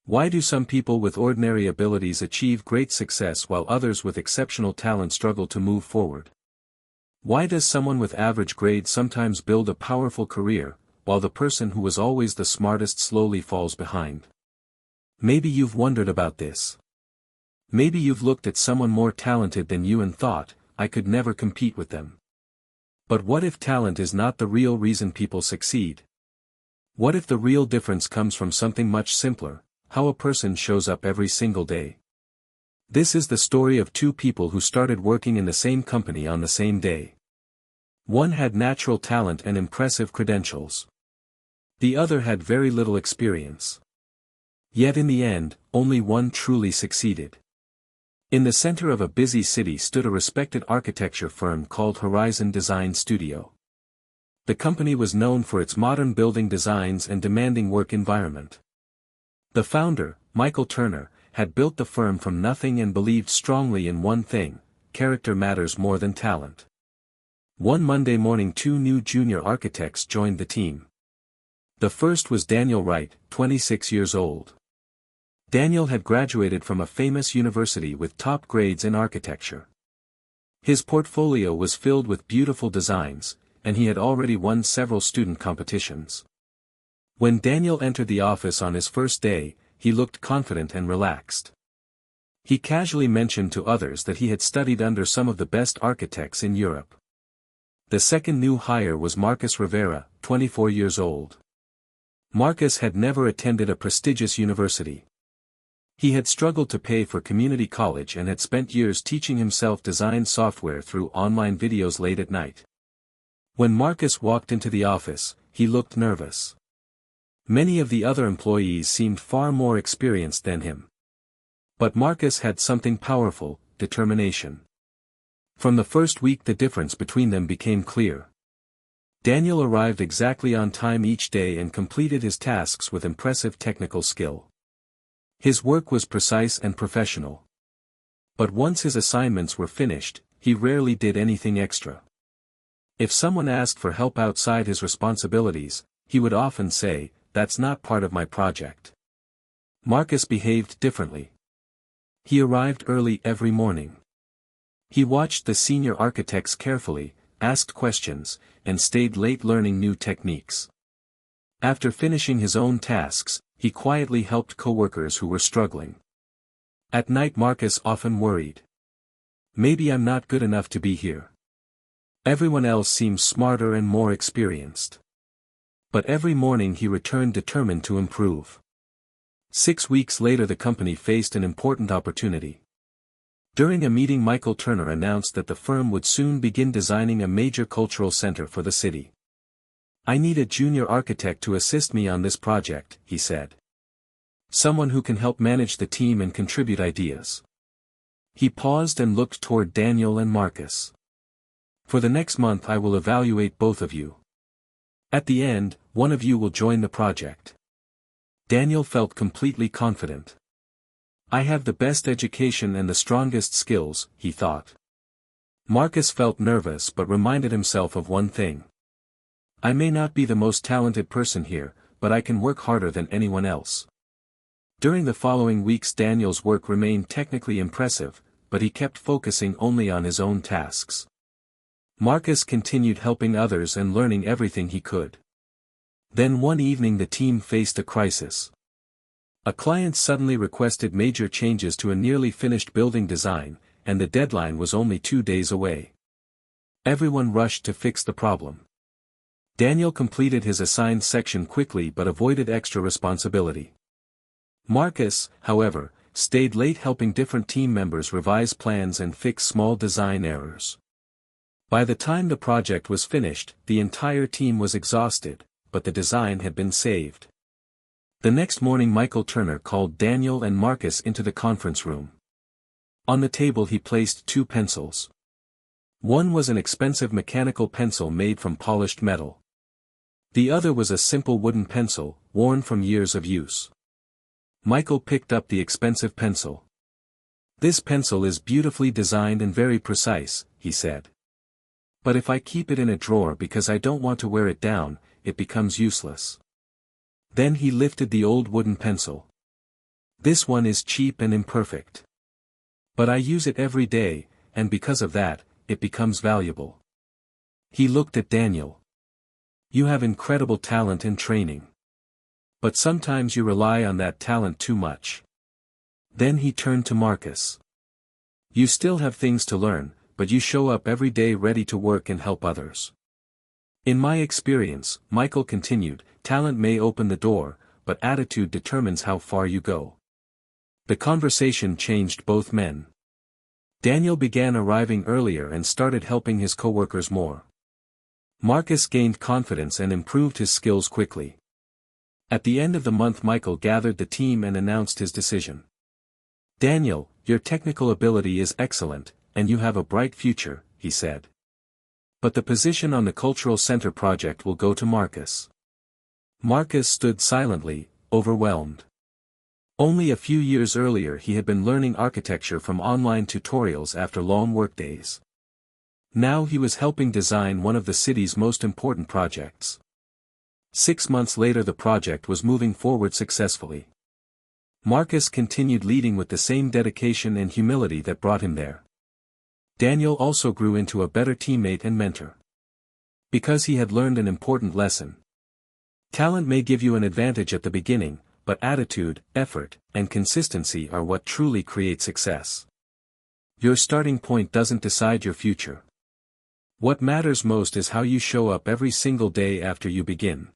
Why do some people with ordinary abilities achieve great success while others with exceptional talent struggle to move forward? Why does someone with average grades sometimes build a powerful career, while the person who was always the smartest slowly falls behind? Maybe you've wondered about this. Maybe you've looked at someone more talented than you and thought, I could never compete with them. But what if talent is not the real reason people succeed? What if the real difference comes from something much simpler, how a person shows up every single day? This is the story of two people who started working in the same company on the same day. One had natural talent and impressive credentials. The other had very little experience. Yet in the end, only one truly succeeded. In the center of a busy city stood a respected architecture firm called Horizon Design Studio. The company was known for its modern building designs and demanding work environment. The founder, Michael Turner, had built the firm from nothing and believed strongly in one thing: character matters more than talent. One Monday morning, two new junior architects joined the team. The first was Daniel Wright, 26 years old. Daniel had graduated from a famous university with top grades in architecture. His portfolio was filled with beautiful designs, and he had already won several student competitions. When Daniel entered the office on his first day, he looked confident and relaxed. He casually mentioned to others that he had studied under some of the best architects in Europe. The second new hire was Marcus Rivera, 24 years old. Marcus had never attended a prestigious university. He had struggled to pay for community college and had spent years teaching himself design software through online videos late at night. When Marcus walked into the office, he looked nervous. Many of the other employees seemed far more experienced than him. But Marcus had something powerful: determination. From the first week the difference between them became clear. Daniel arrived exactly on time each day and completed his tasks with impressive technical skill. His work was precise and professional. But once his assignments were finished, he rarely did anything extra. If someone asked for help outside his responsibilities, he would often say, "That's not part of my project." Marcus behaved differently. He arrived early every morning. He watched the senior architects carefully, asked questions, and stayed late learning new techniques. After finishing his own tasks, he quietly helped coworkers who were struggling. At night Marcus often worried. Maybe I'm not good enough to be here. Everyone else seems smarter and more experienced. But every morning he returned determined to improve. 6 weeks later the company faced an important opportunity. During a meeting Michael Turner announced that the firm would soon begin designing a major cultural center for the city. "I need a junior architect to assist me on this project," he said. "Someone who can help manage the team and contribute ideas." He paused and looked toward Daniel and Marcus. "For the next month I will evaluate both of you. At the end, one of you will join the project." Daniel felt completely confident. "I have the best education and the strongest skills," he thought. Marcus felt nervous but reminded himself of one thing. "I may not be the most talented person here, but I can work harder than anyone else." During the following weeks Daniel's work remained technically impressive, but he kept focusing only on his own tasks. Marcus continued helping others and learning everything he could. Then one evening the team faced a crisis. A client suddenly requested major changes to a nearly finished building design, and the deadline was only 2 days away. Everyone rushed to fix the problem. Daniel completed his assigned section quickly but avoided extra responsibility. Marcus, however, stayed late helping different team members revise plans and fix small design errors. By the time the project was finished, the entire team was exhausted, but the design had been saved. The next morning Michael Turner called Daniel and Marcus into the conference room. On the table he placed 2 pencils. One was an expensive mechanical pencil made from polished metal. The other was a simple wooden pencil, worn from years of use. Michael picked up the expensive pencil. "This pencil is beautifully designed and very precise," he said. "But if I keep it in a drawer because I don't want to wear it down, it becomes useless." Then he lifted the old wooden pencil. This one is cheap and imperfect. But I use it every day, and because of that, it becomes valuable. He looked at Daniel. You have incredible talent and training. But sometimes you rely on that talent too much. Then he turned to Marcus. You still have things to learn, but you show up every day ready to work and help others. In my experience, Michael continued, talent may open the door, but attitude determines how far you go. The conversation changed both men. Daniel began arriving earlier and started helping his coworkers more. Marcus gained confidence and improved his skills quickly. At the end of the month, Michael gathered the team and announced his decision. Daniel, your technical ability is excellent, and you have a bright future, he said. But the position on the Cultural Center project will go to Marcus. Marcus stood silently, overwhelmed. Only a few years earlier he had been learning architecture from online tutorials after long workdays. Now he was helping design one of the city's most important projects. 6 months later the project was moving forward successfully. Marcus continued leading with the same dedication and humility that brought him there. Daniel also grew into a better teammate and mentor. Because he had learned an important lesson. Talent may give you an advantage at the beginning, but attitude, effort, and consistency are what truly create success. Your starting point doesn't decide your future. What matters most is how you show up every single day after you begin.